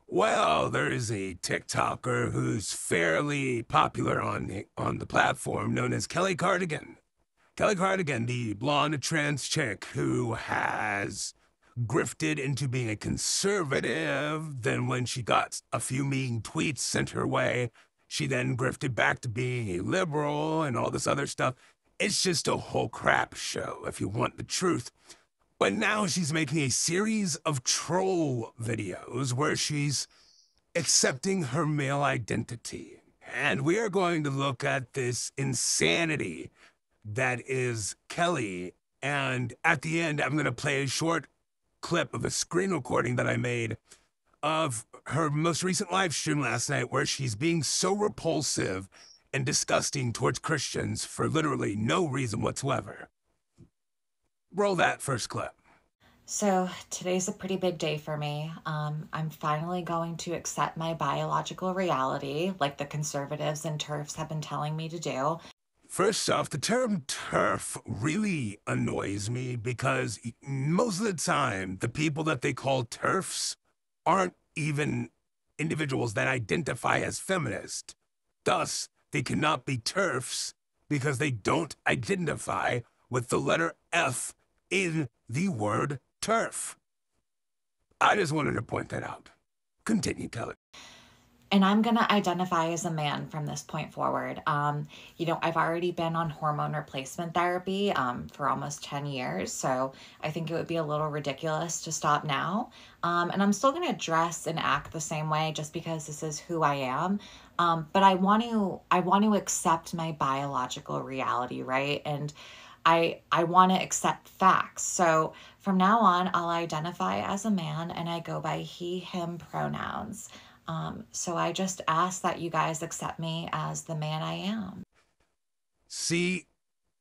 Well, there is a TikToker who's fairly popular on the platform known as Kelly Cardigan. Kelly Cardigan, the blonde trans chick who has grifted into being a conservative. Then when she got a few mean tweets sent her way, she then grifted back to being a liberal and all this other stuff. It's just a whole crap show, if you want the truth. But now she's making a series of troll videos where she's accepting her male identity. And we are going to look at this insanity that is Kelly. And at the end, I'm going to play a short clip of a screen recording that I made of her most recent live stream last night, where she's being so repulsive and disgusting towards Christians for literally no reason whatsoever. Roll that first clip. So today's a pretty big day for me. I'm finally going to accept my biological reality, like the conservatives and TERFs have been telling me to do. First off, the term TERF really annoys me because most of the time, the people that they call TERFs aren't even individuals that identify as feminist. Thus, they cannot be TERFs because they don't identify with the letter F in the word TERF. I just wanted to point that out. Continue, Kelly. And I'm going to identify as a man from this point forward. I've already been on hormone replacement therapy for almost 10 years. So I think it would be a little ridiculous to stop now. And I'm still going to dress and act the same way just because this is who I am. But I want to accept my biological reality, right? And I want to accept facts. So from now on, I'll identify as a man and I go by he, him pronouns. So I just ask that you guys accept me as the man I am. See,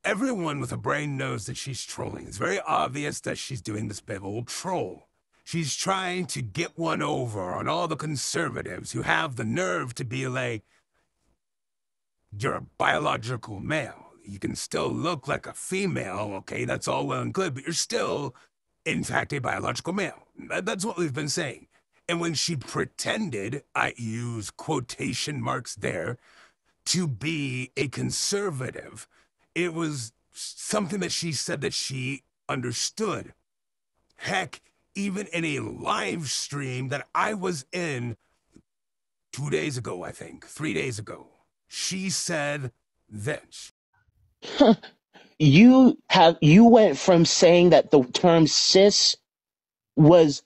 everyone with a brain knows that she's trolling. It's very obvious that she's doing this big old troll. She's trying to get one over on all the conservatives who have the nerve to be like, you're a biological male. You can still look like a female, okay? That's all well and good, but you're still, in fact, a biological male. That's what we've been saying. And when she pretended, I use quotation marks there, to be a conservative, it was something that she said that she understood. Heck, even in a live stream that I was in 2 days ago, I think, 3 days ago, she said this. You went from saying that the term cis was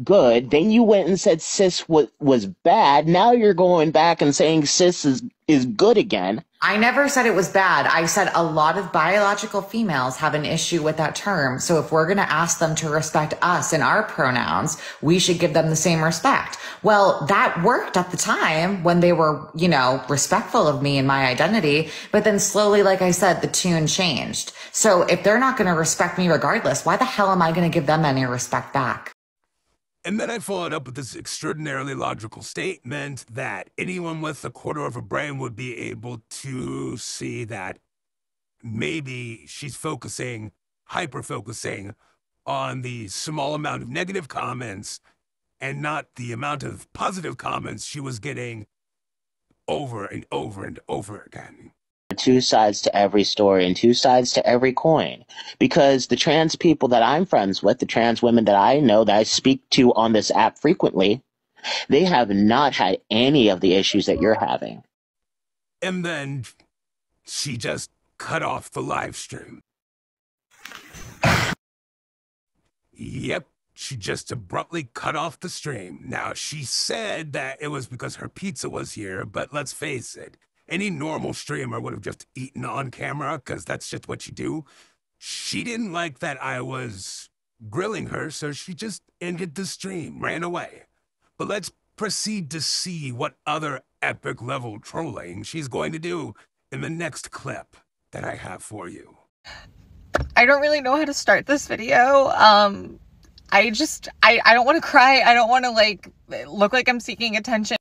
good, then you went and said cis was bad. Now you're going back and saying cis is good again. I never said it was bad. I said a lot of biological females have an issue with that term. So if we're going to ask them to respect us and our pronouns, we should give them the same respect. Well, that worked at the time when they were, respectful of me and my identity. But then slowly, like I said, the tune changed. So if they're not going to respect me regardless, why the hell am I going to give them any respect back? And then I followed up with this extraordinarily logical statement that anyone with a quarter of a brain would be able to see that maybe she's hyper-focusing on the small amount of negative comments and not the amount of positive comments she was getting over and over and over again. Two sides to every story and two sides to every coin, because the trans people that I'm friends with, the trans women that I know that I speak to on this app frequently, they have not had any of the issues that you're having. And then she just cut off the live stream. Yep, she just abruptly cut off the stream. Now, she said that it was because her pizza was here, but let's face it, any normal streamer would have just eaten on camera, because that's just what you do. She didn't like that I was grilling her, so she just ended the stream, ran away. But let's proceed to see what other epic level trolling she's going to do in the next clip that I have for you. I don't really know how to start this video. I don't want to cry. I don't want to look like I'm seeking attention.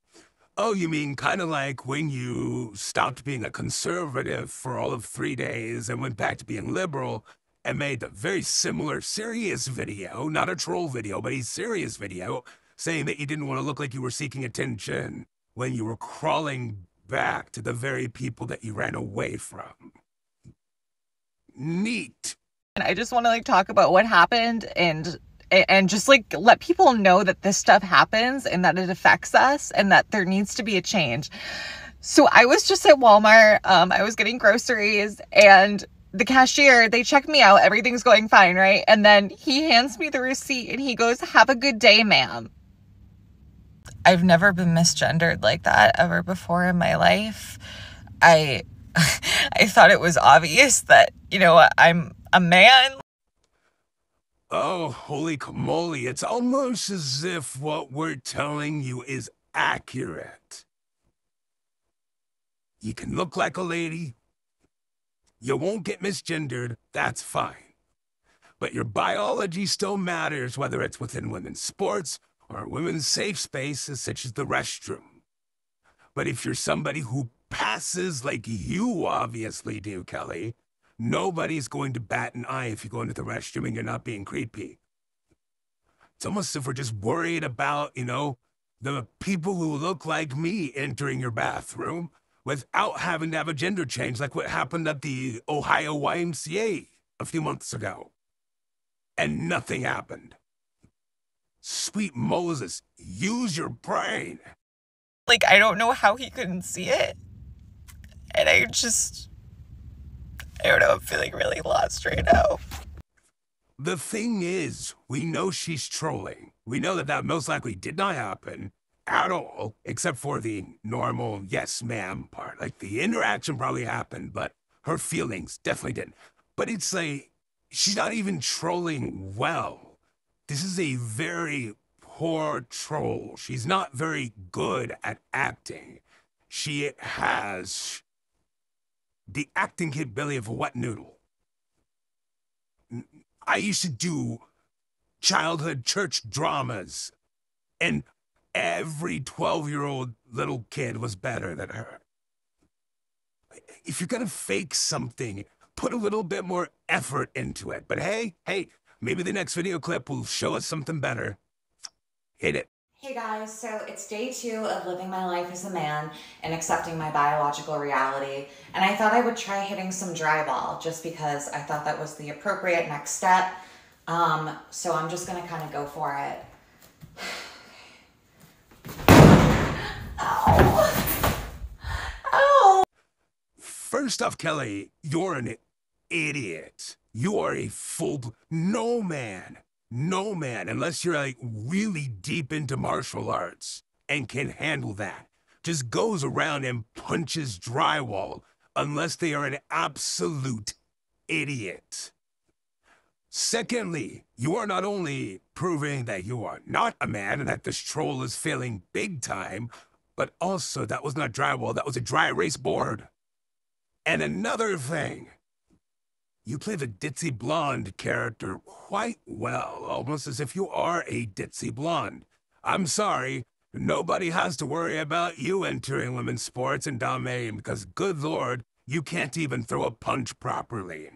Oh, you mean kind of like when you stopped being a conservative for all of 3 days and went back to being liberal and made a very similar serious video, not a troll video, but a serious video, saying that you didn't want to look like you were seeking attention when you were crawling back to the very people that you ran away from. Neat. And I just want to like talk about what happened and just like let people know that this stuff happens and that it affects us and that there needs to be a change. So I was just at Walmart. I was getting groceries and the cashier, they check me out. Everything's going fine, right? And then he hands me the receipt and he goes, "Have a good day, ma'am." I've never been misgendered like that ever before in my life. I thought it was obvious that, you know, I'm a man. Oh, holy moly. It's almost as if what we're telling you is accurate. You can look like a lady. You won't get misgendered. That's fine. But your biology still matters, whether it's within women's sports or women's safe spaces such as the restroom. But if you're somebody who passes like you obviously do, Kelly, nobody's going to bat an eye if you go into the restroom and you're not being creepy. It's almost as if we're just worried about, you know, the people who look like me entering your bathroom without having to have a gender change like what happened at the Ohio YMCA a few months ago. And nothing happened. Sweet Moses, use your brain. Like, I don't know how he couldn't see it. And I don't know, I'm feeling really lost right now. The thing is, we know she's trolling. We know that most likely did not happen at all, except for the normal yes ma'am part. Like, the interaction probably happened, but her feelings definitely didn't. But it's like, she's not even trolling well. This is a very poor troll. She's not very good at acting. She has the acting capability of a wet noodle. I used to do childhood church dramas, and every 12-year-old little kid was better than her. If you're gonna fake something, put a little bit more effort into it. But hey, maybe the next video clip will show us something better. Hit it. Hey guys, so it's day 2 of living my life as a man and accepting my biological reality, and I thought I would try hitting some drywall just because I thought that was the appropriate next step. So I'm just gonna kind of go for it. Ow! Ow! First off, Kelly, you're an idiot. You are a no man, unless you're like really deep into martial arts and can handle that, just goes around and punches drywall unless they are an absolute idiot. Secondly, you are not only proving that you are not a man and that this troll is failing big time, but also that was not drywall, that was a dry erase board. And another thing, you play the ditzy blonde character quite well, almost as if you are a ditzy blonde. I'm sorry, nobody has to worry about you entering women's sports and dominating because, good lord, you can't even throw a punch properly.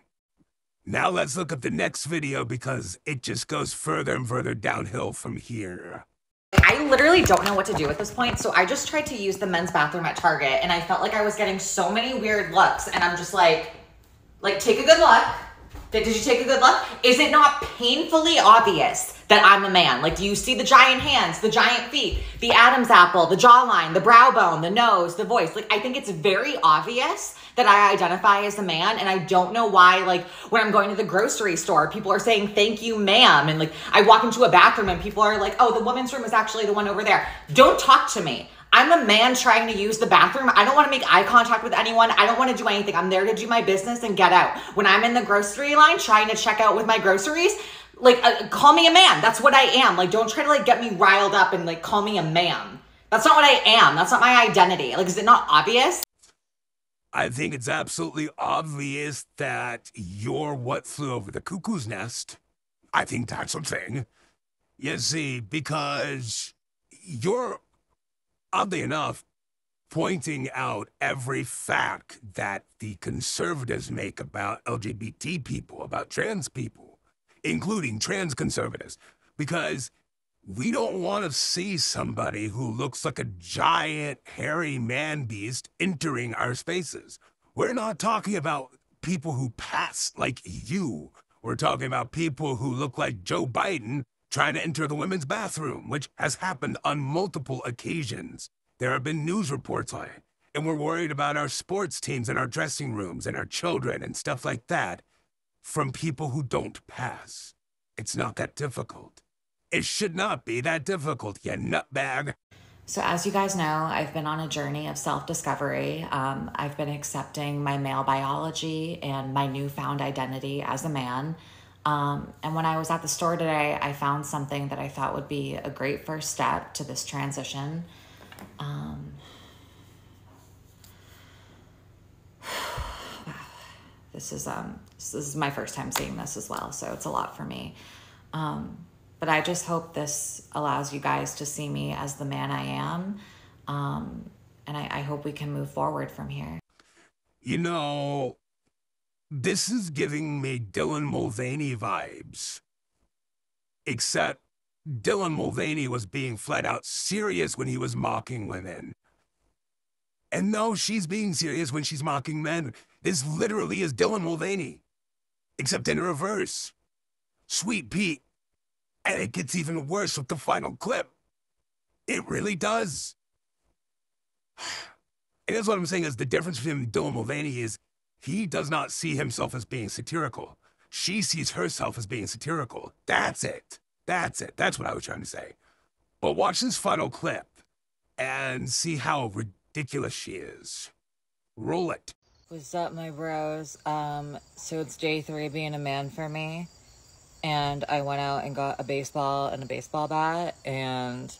Now let's look at the next video because it just goes further and further downhill from here. I literally don't know what to do at this point, so I just tried to use the men's bathroom at Target, and I felt like I was getting so many weird looks, and I'm just like, take a good look. Did you take a good look? Is it not painfully obvious that I'm a man? Like, do you see the giant hands, the giant feet, the Adam's apple, the jawline, the brow bone, the nose, the voice? Like, I think it's very obvious that I identify as a man, and I don't know why, like, when I'm going to the grocery store, people are saying, "Thank you, ma'am." And like, I walk into a bathroom and people are like, "Oh, the women's room is actually the one over there." Don't talk to me. I'm a man trying to use the bathroom. I don't want to make eye contact with anyone. I don't want to do anything. I'm there to do my business and get out. When I'm in the grocery line trying to check out with my groceries, like, call me a man. That's what I am. Like, don't try to like get me riled up and like call me a man. That's not what I am. That's not my identity. Like, is it not obvious? I think it's absolutely obvious that you're what flew over the cuckoo's nest. I think that's a thing. You see, because you're, oddly enough, pointing out every fact that the conservatives make about LGBT people, about trans people, including trans conservatives. Because We don't want to see somebody who looks like a giant, hairy man beast entering our spaces. We're not talking about people who pass like you. We're talking about people who look like Joe Biden trying to enter the women's bathroom, which has happened on multiple occasions. There have been news reports on it. And we're worried about our sports teams and our dressing rooms and our children and stuff like that from people who don't pass. It's not that difficult. It should not be that difficult, you nutbag. So as you guys know, I've been on a journey of self-discovery. I've been accepting my male biology and my newfound identity as a man. And when I was at the store today, I found something that I thought would be a great first step to this transition. This is my first time seeing this as well, so it's a lot for me. But I just hope this allows you guys to see me as the man I am. And I hope we can move forward from here. You know, this is giving me Dylan Mulvaney vibes. Except Dylan Mulvaney was being flat out serious when he was mocking women. And no, she's being serious when she's mocking men. This literally is Dylan Mulvaney. Except in reverse. Sweet Pete. And it gets even worse with the final clip. It really does. And that's what I'm saying is the difference between him and Dylan Mulvaney is he does not see himself as being satirical. She sees herself as being satirical. That's it. That's it. That's what I was trying to say. But watch this final clip and see how ridiculous she is. Roll it. What's up, my bros? So it's day 3 being a man for me. And I went out and got a baseball and a baseball bat, and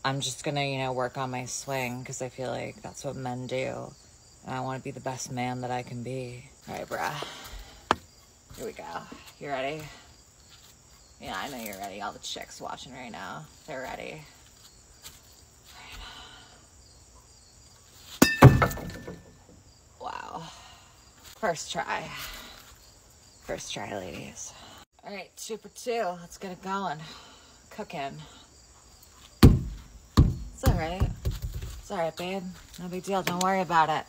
I'm just gonna, work on my swing, because I feel like that's what men do. And I want to be the best man that I can be. All right, bruh. Here we go. You ready? Yeah, I know you're ready. All the chicks watching right now, they're ready. Wow. First try. First try, ladies. All right, 2 for 2. Let's get it going. Cooking. It's all right. It's all right, babe. No big deal. Don't worry about it.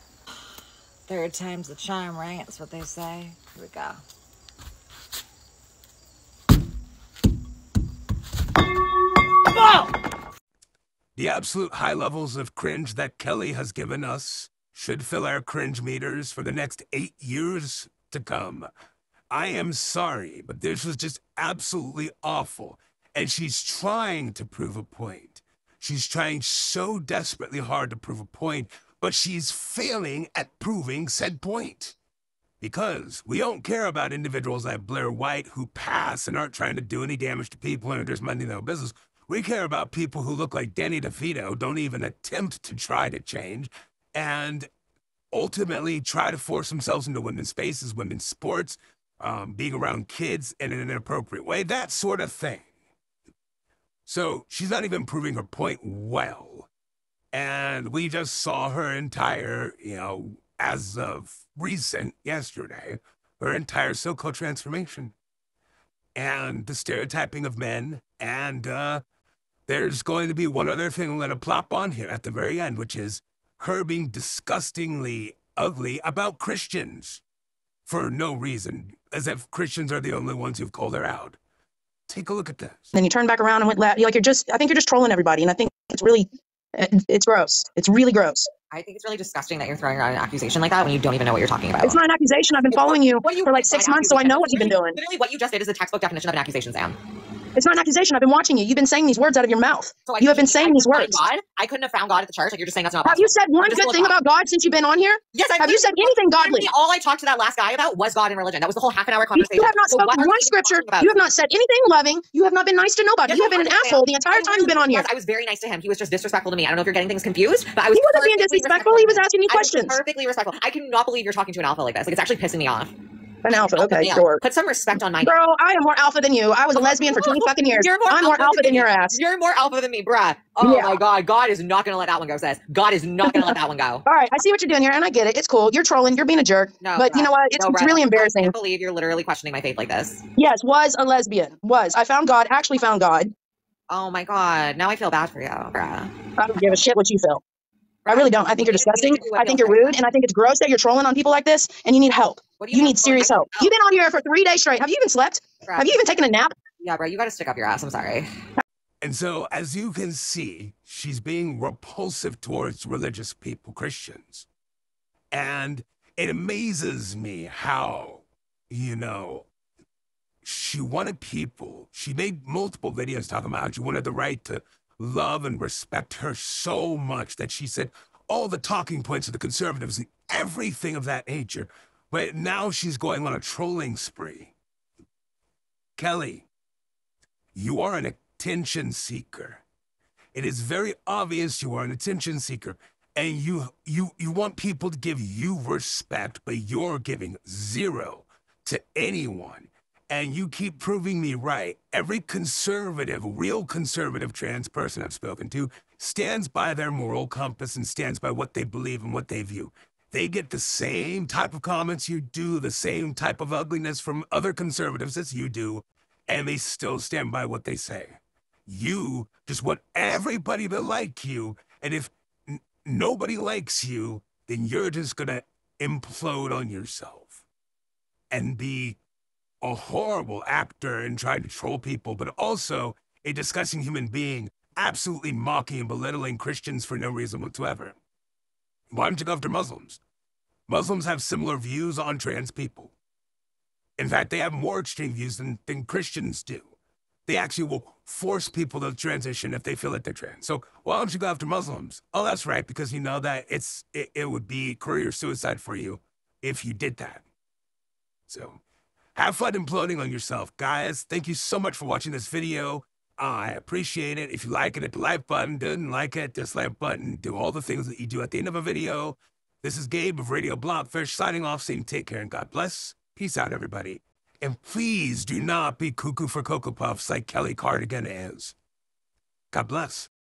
3rd time's the charm, right? That's what they say. Here we go. The absolute high levels of cringe that Kelly has given us should fill our cringe meters for the next 8 years to come. I am sorry, but this was just absolutely awful. And she's trying to prove a point. She's trying so desperately hard to prove a point, but she's failing at proving said point. Because we don't care about individuals like Blair White who pass and aren't trying to do any damage to people and are just minding their own business. We care about people who look like Danny DeVito, don't even attempt to try to change, and ultimately try to force themselves into women's spaces, women's sports, being around kids in an inappropriate way, that sort of thing. So she's not even proving her point well. And we just saw her entire, as of recent, yesterday, her entire so-called transformation. And the stereotyping of men. And there's going to be one other thing I'm going to plop on here at the very end, which is her being disgustingly ugly about Christians. For no reason, as if Christians are the only ones who've called her out. Take a look at this. Then you turn back around and went I think you're just trolling everybody. And I think it's gross. It's really gross. I think it's really disgusting that you're throwing around an accusation like that when you don't even know what you're talking about. It's not an accusation. I've been following you for like 6 months, so I know what you've been doing. Literally what you just did is the textbook definition of an accusation, Sam. It's not an accusation. I've been watching you. You've been saying these words out of your mouth. So you have been saying these words. God? I couldn't have found God at the church. Like, you're just saying that's not possible. Have you said one good thing about God since you've been on here? Yes, have you said anything godly? All I talked to that last guy about was God and religion. That was the whole half an hour conversation. You have not spoken one scripture. You have not said anything loving. You have not been nice to nobody. You have been an asshole the entire time you've been on here. I was very nice to him. He was just disrespectful to me. I don't know if you're getting things confused, but I was. He wasn't being disrespectful. He was asking me questions. Perfectly respectful. I cannot believe you're talking to an alpha like this. Like, it's actually pissing me off. An alpha, okay, sure. Put some respect on my name. Girl, I am more alpha than you. I was a lesbian for 20 fucking years. I'm more alpha than your ass. You're more alpha than me, bruh. Oh my God. God is not going to let that one go, sis. God is not going to let that one go. All right, I see what you're doing here, and I get it. It's cool. You're trolling. You're being a jerk. No, but you know what? It's really embarrassing. I can't believe you're literally questioning my faith like this. Yes, was a lesbian. Was. I found God, actually found God. Oh my God. Now I feel bad for you, bruh. I don't give a shit what you feel. I really don't. I think you're What do you disgusting. do I with think feels you're like rude. that? And I think it's gross that you're trolling on people like this and you need help. What do you You mean? need serious help. You've been on here for 3 days straight. Have you even slept? Bruh. Have you even taken a nap? Yeah, bro, you gotta stick up your ass. I'm sorry. And so, as you can see, she's being repulsive towards religious people, Christians. And it amazes me how, you know, she made multiple videos talking about how she wanted the right to love and respect her so much that she said all the talking points of the conservatives and everything of that nature. But now she's going on a trolling spree. Kelly, you are an attention seeker. It is very obvious you are an attention seeker, and you want people to give you respect, but you're giving zero to anyone. And you keep proving me right. Every conservative, real conservative trans person I've spoken to stands by their moral compass and stands by what they believe and what they view. They get the same type of comments you do, the same type of ugliness from other conservatives as you do, and they still stand by what they say. You just want everybody to like you, and if nobody likes you, then you're just gonna implode on yourself and be a horrible actor and trying to troll people, but also a disgusting human being, absolutely mocking and belittling Christians for no reason whatsoever. Why don't you go after Muslims? Muslims have similar views on trans people. In fact, they have more extreme views than Christians do. They actually will force people to transition if they feel that they're trans. So why don't you go after Muslims? Oh, that's right, because you know that it would be career suicide for you if you did that. So have fun imploding on yourself, guys. Thank you so much for watching this video. I appreciate it. If you like it, hit the like button. Didn't like it, dislike button. Do all the things that you do at the end of a video. This is Gabe of Radio Blobfish signing off, saying take care and God bless. Peace out, everybody. And please do not be cuckoo for Cocoa Puffs like Kelly Cardigan is. God bless.